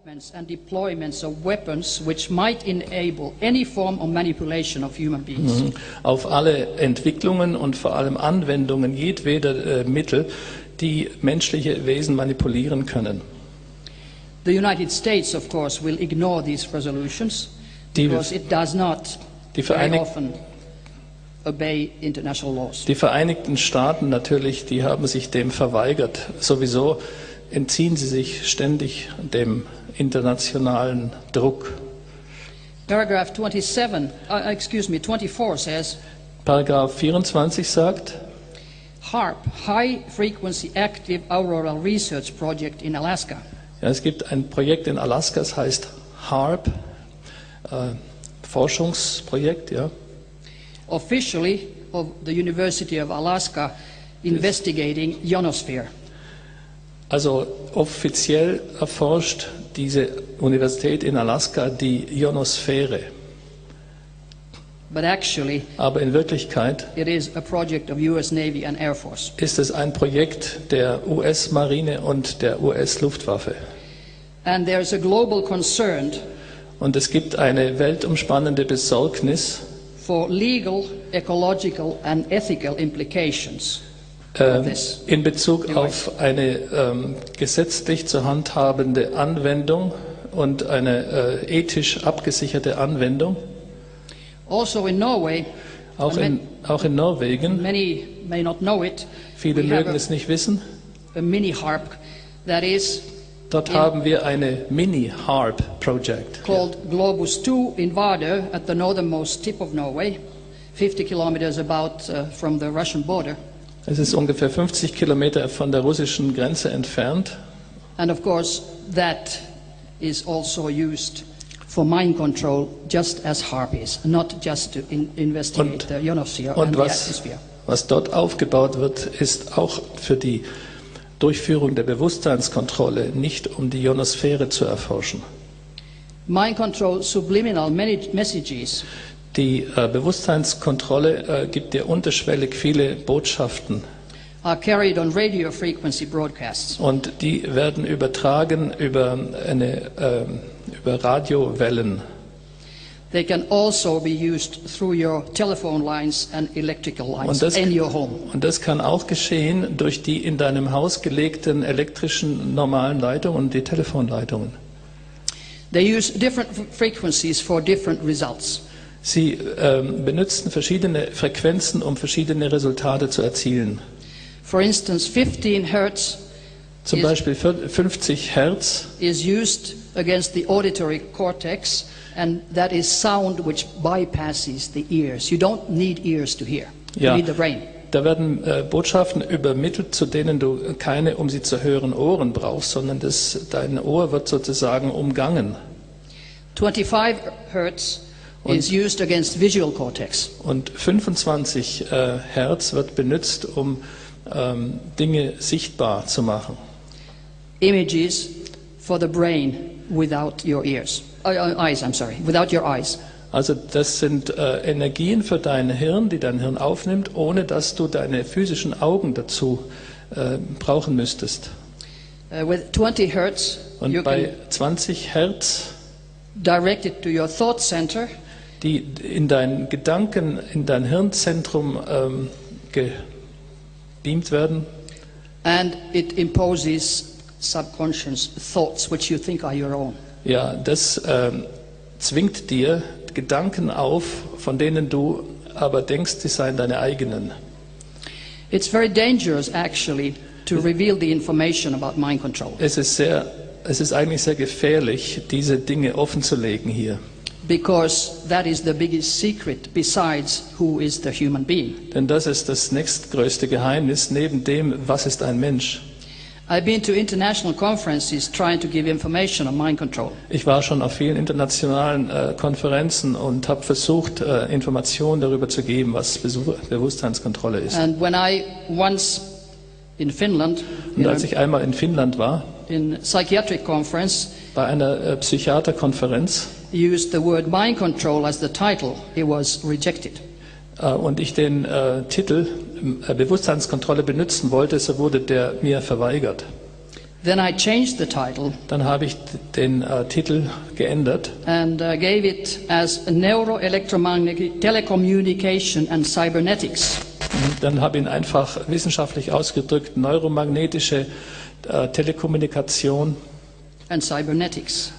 and deployments of weapons which might enable any form of manipulation of human beings. Auf alle Entwicklungen und vor allem Anwendungen jedweder Mittel, die menschliche Wesen manipulieren können. The United States, of course, will ignore these resolutions because it does not very often obey international laws. Die Vereinigten Staaten natürlich, die haben sich dem verweigert. Sowieso entziehen sie sich ständig dem internationalen Druck. Paragraph 24 says, Paragraph 24 sagt, HAARP, High Frequency Active Auroral Research Project in Alaska. Ja, es gibt ein Projekt in Alaska, das heißt HAARP, Forschungsprojekt, ja. Officially of the University of Alaska, investigating ionosphere. Also offiziell erforscht diese Universität in Alaska die Ionosphäre. But actually, aber in Wirklichkeit it is a project of US Navy and Air Force. Ist es ein Projekt der US-Marine und der US-Luftwaffe. And there is a global concern und es gibt eine weltumspannende Besorgnis for legal, ecological and ethical implications. In Bezug auf eine gesetzlich zu handhabende Anwendung und eine ethisch abgesicherte Anwendung. Also in Norway, auch in Norwegen, many may not know it, viele mögen es nicht wissen, a mini-HAARP, that is, dort haben wir eine Mini-HAARP-Project. Called Globus 2 in Vardø at the northernmost tip of Norway, 50 kilometers about from the Russian border. Es ist ungefähr 50 Kilometer von der russischen Grenze entfernt. And of course, that is also used for mind control, just as HAARP is, not just to investigate the ionosphere and the atmosphere. Was dort aufgebaut wird, ist auch für die Durchführung der Bewusstseinskontrolle, nicht um die Ionosphäre zu erforschen. Mind control subliminal messages. Die Bewusstseinskontrolle gibt dir unterschwellig viele Botschaften. Are carried on radio frequency broadcasts. Und die werden übertragen über Radiowellen. They can also be used through your telephone lines and electrical lines in your home. Und das kann auch geschehen durch die in deinem Haus gelegten elektrischen normalen Leitungen und die Telefonleitungen. They use different frequencies for different results. Sie benutzen verschiedene Frequenzen, um verschiedene Resultate zu erzielen. For instance, 15 Hertz zum Beispiel 50 Hertz is used against the auditory cortex, and that is sound which bypasses the ears. You don't need ears to hear. You need the brain. Da werden Botschaften übermittelt, zu denen du keine, um sie zu hören, Ohren brauchst, sondern dein Ohr wird sozusagen umgangen. 25 Hertz is used against visual cortex. Und 25 Hertz wird benutzt, um Dinge sichtbar zu machen. Images for the brain without your ears. Eyes, I'm sorry, without your eyes. Also das sind Energien für dein Hirn, die dein Hirn aufnimmt, ohne dass du deine physischen Augen dazu brauchen müsstest. With 20 Hertz, und bei 20 Hertz direct it to your thought center, die in deinen Gedanken, in dein Hirnzentrum gebeamt werden. And it imposes subconscious thoughts which you think are your own. Ja, das zwingt dir Gedanken auf, von denen du aber denkst, sie seien deine eigenen. It's very dangerous actually to reveal the information about mind control. Es ist eigentlich sehr gefährlich, diese Dinge offenzulegen hier. Because that is the biggest secret besides who is the human being. Denn das ist das nächstgrößte Geheimnis neben dem, was ist ein Mensch. I've been to international conferences trying to give information on mind control. Ich war schon auf vielen internationalen Konferenzen und habe versucht, Informationen darüber zu geben, was Bewusstseinskontrolle ist. And when I once in Finland, und als ich einmal in Finnland war, in psychiatric conference, bei einer Psychiaterkonferenz, used the word mind control as the title, it was rejected. Und ich den Titel Bewusstseinskontrolle benutzen wollte, so wurde der mir verweigert. Then I changed the title Dann habe ich den Titel geändert and gave it as Neuroelectromagnetic Telecommunication and Cybernetics. Dann habe ich ihn einfach wissenschaftlich ausgedrückt, neuromagnetische Telekommunikation And cybernetics.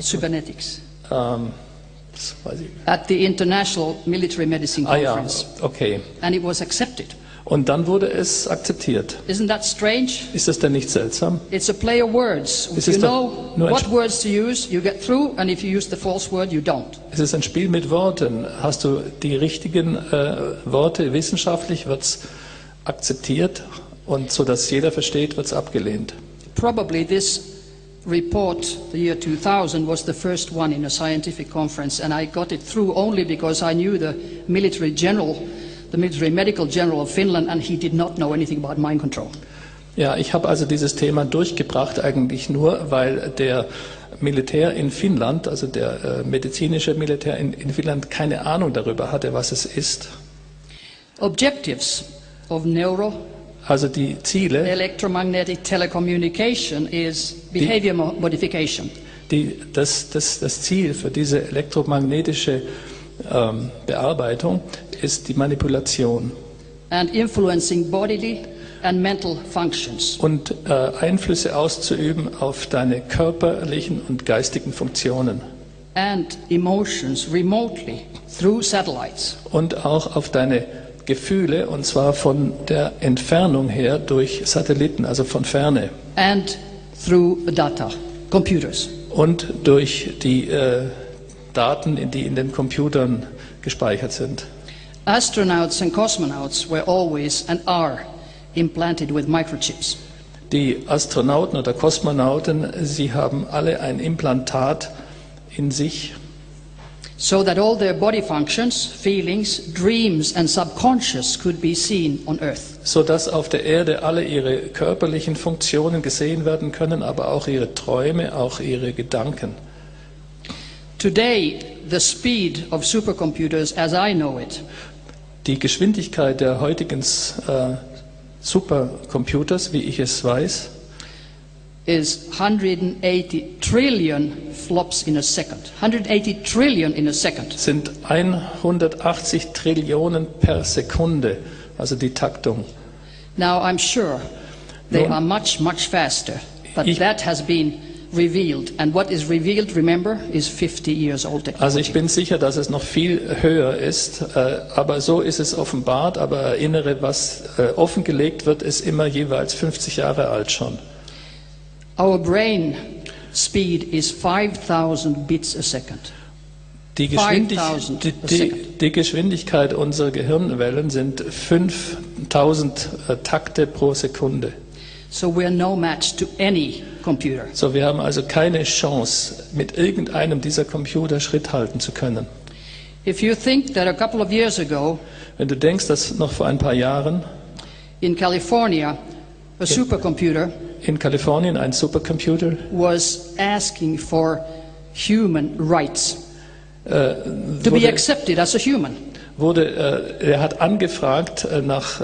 Cybernetics. Das weiß ich. At the International Military Medicine Conference. Ja, okay. And it was accepted. Und dann wurde es akzeptiert. Isn't that strange? Ist das denn nicht seltsam? It's a play of words. If you know what words to use, you get through, and if you use the false word, you don't. Es ist ein Spiel mit Worten. Hast du die richtigen Worte wissenschaftlich, wird es akzeptiert, und so dass jeder versteht, wird es abgelehnt. Probably this report, the year 2000, was the first one in a scientific conference, and I got it through only because I knew the military general, the military medical general of Finland, and he did not know anything about mind control. Ja, ich habe also dieses Thema durchgebracht eigentlich nur, weil der Militär in Finnland, also der medizinische Militär in Finnland, keine Ahnung darüber hatte, was es ist. Objectives of Also die Ziele, electromagnetic telecommunication is behavior modification. Das Ziel für diese elektromagnetische Bearbeitung ist die Manipulation. And influencing bodily and mental functions. Und Einflüsse auszuüben auf deine körperlichen und geistigen Funktionen. And emotions remotely through satellites. Und auch auf deine Gefühle, und zwar von der Entfernung her durch Satelliten, also von Ferne. And through data, computers. Und durch die Daten, die in den Computern gespeichert sind. Astronauts and cosmonauts were always and are implanted with microchips. Die Astronauten oder Kosmonauten, sie haben alle ein Implantat in sich, so that all their body functions, feelings, dreams and subconscious could be seen on Earth. So dass auf der Erde alle ihre körperlichen Funktionen gesehen werden können, aber auch ihre Träume, auch ihre Gedanken. Today, the speed of supercomputers as I know it. Die Geschwindigkeit der heutigen Supercomputers, wie ich es weiß, is 180 trillion flops in a second. 180 trillion in a second. Sind 180 Trillionen per Sekunde, also die Taktung. Now I'm sure they are much faster, but that has been revealed, and what is revealed, remember, is 50 years old technology. Also ich bin sicher, dass es noch viel höher ist, aber so ist es offenbart, aber erinnere, was offengelegt wird, ist immer jeweils 50 Jahre alt schon. Our brain speed is 5,000 bits a second. Die Geschwindigkeit unserer Gehirnwellen sind 5000 Takte pro Sekunde. So we are no match to any computer. So, wir haben also keine Chance, mit irgendeinem dieser Computer Schritt halten zu können. If you think that a couple of years ago, wenn du denkst, dass noch vor ein paar Jahren in California a supercomputer in Kalifornien ein Supercomputer was asking for human rights to be accepted as a human. Er hat angefragt nach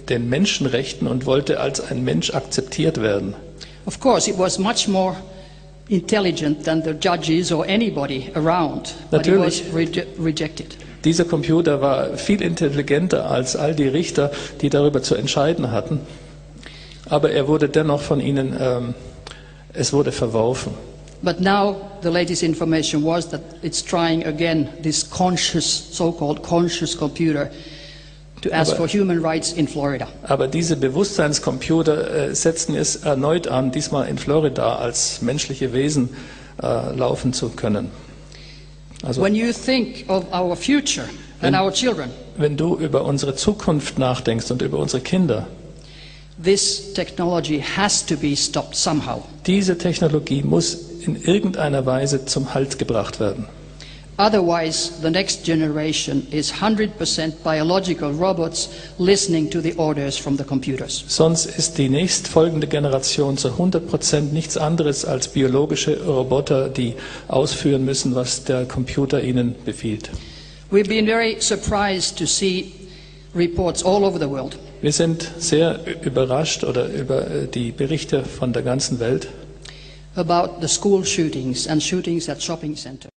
den Menschenrechten und wollte als ein Mensch akzeptiert werden. Of course, it was much more intelligent than the judges or anybody around, but it was rejected. Dieser Computer war viel intelligenter als all die Richter, die darüber zu entscheiden hatten. Aber er wurde dennoch von ihnen, es wurde verworfen. But now the latest information was that it's trying again this so-called conscious computer to ask for human rights in Florida. Aber diese Bewusstseinscomputer setzen es erneut an, diesmal in Florida als menschliche Wesen laufen zu können. Also, when you think of our future and our children, wenn du über unsere Zukunft nachdenkst und über unsere Kinder, this technology has to be stopped somehow. Diese Technologie muss in irgendeiner Weise zum Halt gebracht werden. Otherwise, the next generation is 100% biological robots listening to the orders from the computers. Sonst ist die nächstfolgende Generation zu 100% nichts anderes als biologische Roboter, die ausführen müssen, was der Computer ihnen befiehlt. We've been very surprised to see reports all over the world. Wir sind sehr überrascht über die Berichte von der ganzen Welt about the school shootings and shootings at shopping centers.